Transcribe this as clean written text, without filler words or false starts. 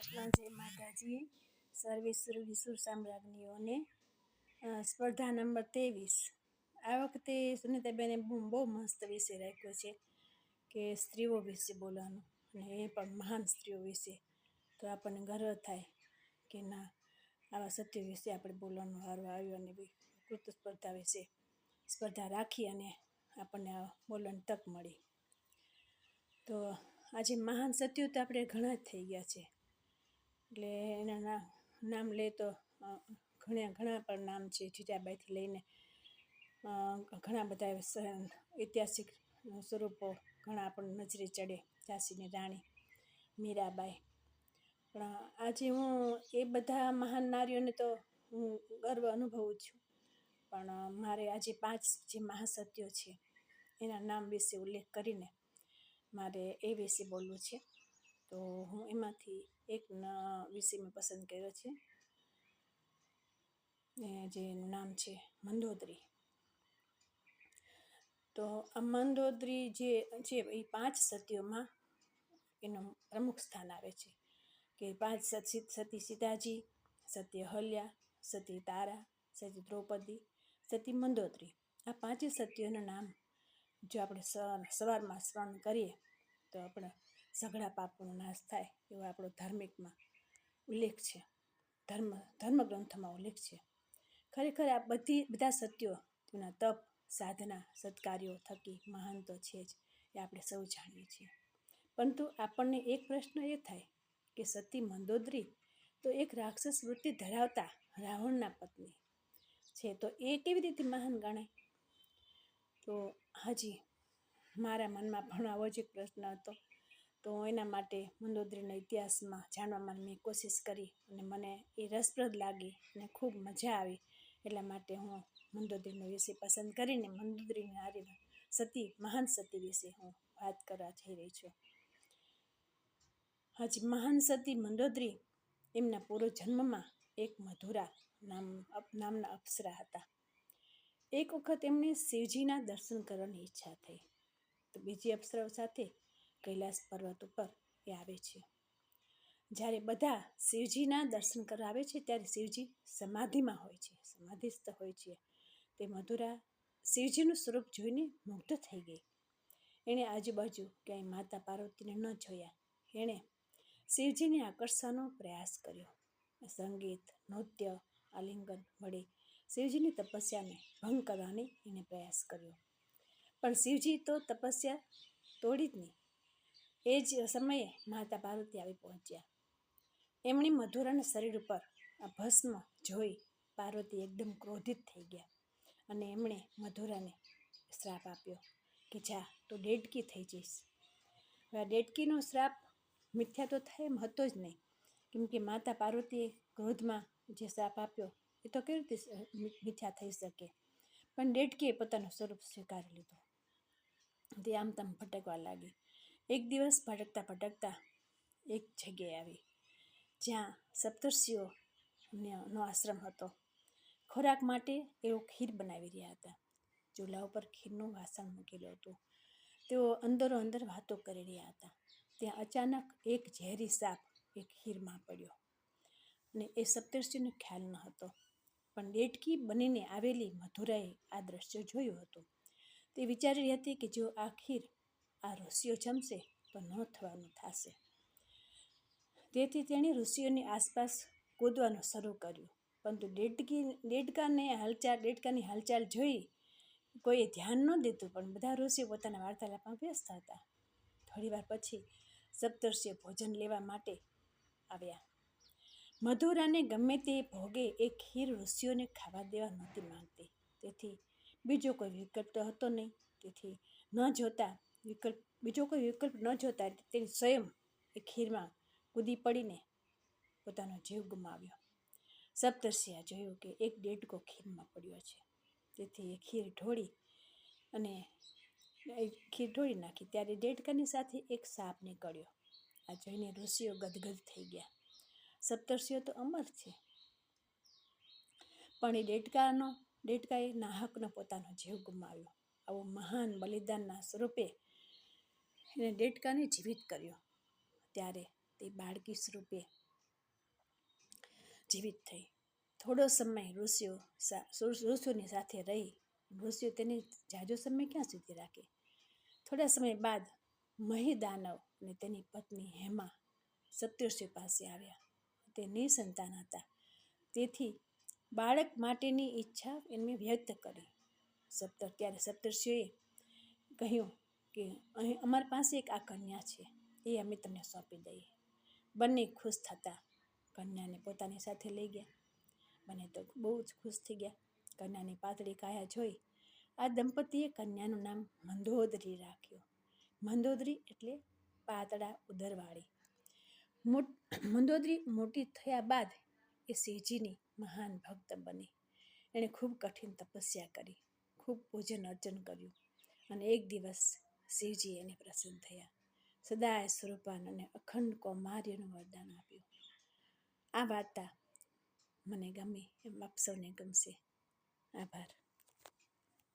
કૃષ્ણ, જય માતાજી. સર્વે વિસુર સામ્રાજ્ઞીઓને સ્પર્ધા નંબર 23. આ વખતે સુનીતાબેને બહુ મસ્ત વિષય રાખ્યો છે કે સ્ત્રીઓ વિશે બોલવાનું, અને એ પણ મહાન સ્ત્રીઓ વિશે. તો આપણને ગર્વ થાય કે ના, આવા સત્યો વિશે આપણે બોલવાનું વારો આવ્યો, અને કૃત સ્પર્ધા વિશે સ્પર્ધા રાખી અને આપણને બોલવાની તક મળી. તો આજે મહાન સત્યો તો આપણે ઘણા જ થઈ ગયા છે, એટલે એના નામ લે તો ઘણા પણ નામ છે. જીજાબાઈથી લઈને ઘણા બધા ઐતિહાસિક સ્વરૂપો ઘણા આપણને નજરે ચડે. ઝાંસીની રાણી, મીરાબાઈ. પણ આજે હું એ બધા મહાન નારીઓને તો હું ગર્વ અનુભવું છું, પણ મારે આજે 5 જે મહાસત્યો છે એના નામ વિશે ઉલ્લેખ કરીને મારે એ વિશે બોલવું છે. તો હું એમાંથી એક વિષય મેં પસંદ કર્યો છે, જેનું નામ છે મંદોદરી. તો આ મંદોદરી જે છે એ 5 સતીઓમાં એનું પ્રમુખ સ્થાન આવે છે. કે 5 સતી સીતાજી, સતી અહલ્યા, સતી તારા, સતી દ્રૌપદી, સતી મંદોદરી. આ 5 સતીઓનું નામ જો આપણે સવારમાં સ્મરણ કરીએ તો આપણે સઘળા પાપોનો નાશ થાય એવો આપણો ધાર્મિકમાં ઉલ્લેખ છે, ધર્મ ગ્રંથોમાં ઉલ્લેખ છે. ખરેખર આ બધા સત્યો તેના તપ, સાધના, સત્કાર્યો થકી મહાન તો છે જ, એ આપણે સૌ જાણીએ છીએ. પરંતુ આપણને એક પ્રશ્ન એ થાય કે સતી મંદોદરી તો એક રાક્ષસ વૃત્તિ ધરાવતા રાવણના પત્ની છે, તો એ કેવી રીતે મહાન ગણાય? તો હાજી મારા મનમાં પણ આવો જ એક પ્રશ્ન હતો. તો એના માટે મંદોદરીના ઇતિહાસમાં જાણવામાં મેં કોશિશ કરી, અને મને એ રસપ્રદ લાગી અને ખૂબ મજા આવી. એટલા માટે હું મંદોદરીનો વિષય પસંદ કરીને મંદોદરીની સતી, મહાન સતી વિશે હું વાત કરવા જઈ રહી છું. હાજી, મહાન સતી મંદોદરી એમના પૂર્વજન્મમાં એક મધુરા નામના અપ્સરા હતા. એક વખત એમને શિવજીના દર્શન કરવાની ઈચ્છા થઈ, તો બીજી અપ્સરાઓ સાથે કૈલાસ પર્વત ઉપર એ આવે છે. જ્યારે બધા શિવજીના દર્શન કરવા આવે છે ત્યારે શિવજી સમાધિમાં હોય છે, સમાધિસ્થ હોય છે. તે મધુરા શિવજીનું સ્વરૂપ જોઈને મુગ્ધ થઈ ગઈ. એણે આજુબાજુ ક્યાંય માતા પાર્વતીને ન જોયા. એણે શિવજીને આકર્ષવાનો પ્રયાસ કર્યો. સંગીત, નૃત્ય, આલિંગન વડે શિવજીની તપસ્યાને ભંગ કરવાનો એણે પ્રયાસ કર્યો. પણ શિવજી તો તપસ્યા તોડી જ નહીં. એ જ સમયે માતા પાર્વતી આવી પહોંચ્યા. એમણે મધુરાના શરીર ઉપર આ ભસ્મ જોઈ પાર્વતી એકદમ ક્રોધિત થઈ ગયા, અને એમણે મધુરાને શ્રાપ આપ્યો કે જા, તો ડેડકી થઈ જઈશ. હવે આ ડેડકીનો શ્રાપ મિથ્યા તો થાય એમ હતો જ નહીં, કેમ કે માતા પાર્વતીએ ક્રોધમાં જે શ્રાપ આપ્યો એ તો કેવી રીતે મિથ્યા થઈ શકે. પણ ડેડકીએ પોતાનું સ્વરૂપ સ્વીકારી લીધું. તે આમ તેમ ભટકવા લાગી. એક દિવસ ભટકતા એક જગ્યાએ આવી જ્યાં સપ્તર્ષિઓનો આશ્રમ હતો. ખોરાક માટે એઓ ખીર બનાવી રહ્યા હતા. ચૂલા ઉપર ખીરનું વાસણ મૂકેલું હતું. તેઓ અંદરો અંદર વાતો કરી રહ્યા હતા. ત્યાં અચાનક એક ઝેરી સાપ એ ખીરમાં પડ્યો, અને એ સપ્તર્ષિઓને ખ્યાલ ન હતો. પણ ડેડકી બનીને આવેલી મધુરાએ આ દ્રશ્ય જોયું હતું. તે વિચારી રહી હતી કે જો આ ખીર આ ઋષિઓ જમશે તો ન થવાનું થશે. તેથી તેણે ઋષિઓની આસપાસ કૂદવાનું શરૂ કર્યું. પરંતુ ડેડકાની હાલચાલ જોઈ કોઈએ ધ્યાન ન દીધું, પણ બધા ઋષિઓ પોતાના વાર્તાલાપમાં વ્યસ્ત હતા. થોડી વાર પછી સપ્તર્ષિઓ ભોજન લેવા માટે આવ્યા. મધુરાને ગમે તે ભોગે એ ખીર ઋષિઓને ખાવા દેવા નહોતી માંગતી. તેથી બીજો કોઈ વિકલ્પ તો હતો નહીં. તેથી બીજો કોઈ વિકલ્પ ન જોતા તેની સ્વયં એ ખીરમાં કૂદી પડીને પોતાનો જીવ ગુમાવ્યો. સપ્તર્ષિએ જોયું કે એક ડેડકો ખીરમાં પડ્યો છે. તેથી એ ખીર ઢોળી નાખી. ત્યારે ડેડકાની સાથે એક સાપ નીકળ્યો. આ જોઈને ઋષિઓ ગદગદ થઈ ગયા. સપ્તર્ષિઓ તો અમર છે, પણ એ ડેડકાએ નાહકનો પોતાનો જીવ ગુમાવ્યો. આવો મહાન બલિદાનના સ્વરૂપે એને ડેડકાને જીવિત કર્યો. ત્યારે તે બાળકી સ્વરૂપે જીવિત થઈ. થોડો સમય ઋષિઓની સાથે રહી. ઋષિઓ તેને જાજો સમય ક્યાં સુધી રાખે. થોડા સમય બાદ મહીદાનવ અને તેની પત્ની હેમા સપ્તર્ષિ પાસે આવ્યા. તે નિસંતાન હતા, તેથી બાળક માટેની ઈચ્છા એમને વ્યક્ત કરી. ત્યારે સપ્તર્ષિઓએ કહ્યું કે અહીં અમારી પાસે એક આ કન્યા છે, એ અમે તમને સોંપી દઈએ. બંને ખુશ થતા કન્યાને પોતાની સાથે લઈ ગયા. બંને તો બહુ જ ખુશ થઈ ગયા. કન્યાની પાતળી કાયા જોઈ આ દંપતીએ કન્યાનું નામ મંદોદરી રાખ્યું. મંદોદરી એટલે પાતળા ઉદરવાળી. મંદોદરી મોટી થયા બાદ એ શિવજીની મહાન ભક્ત બની. એણે ખૂબ કઠિન તપસ્યા કરી, ખૂબ પૂજન અર્ચન કર્યું, અને એક દિવસ શિવજી એને પ્રસન્ન થયા. સદાય સ્વરૂપાન અને અખંડ કૌમાર્યનું વરદાન આપ્યું. આ વાર્તા મને ગમી, એમ આપ સૌને ગમશે. આભાર.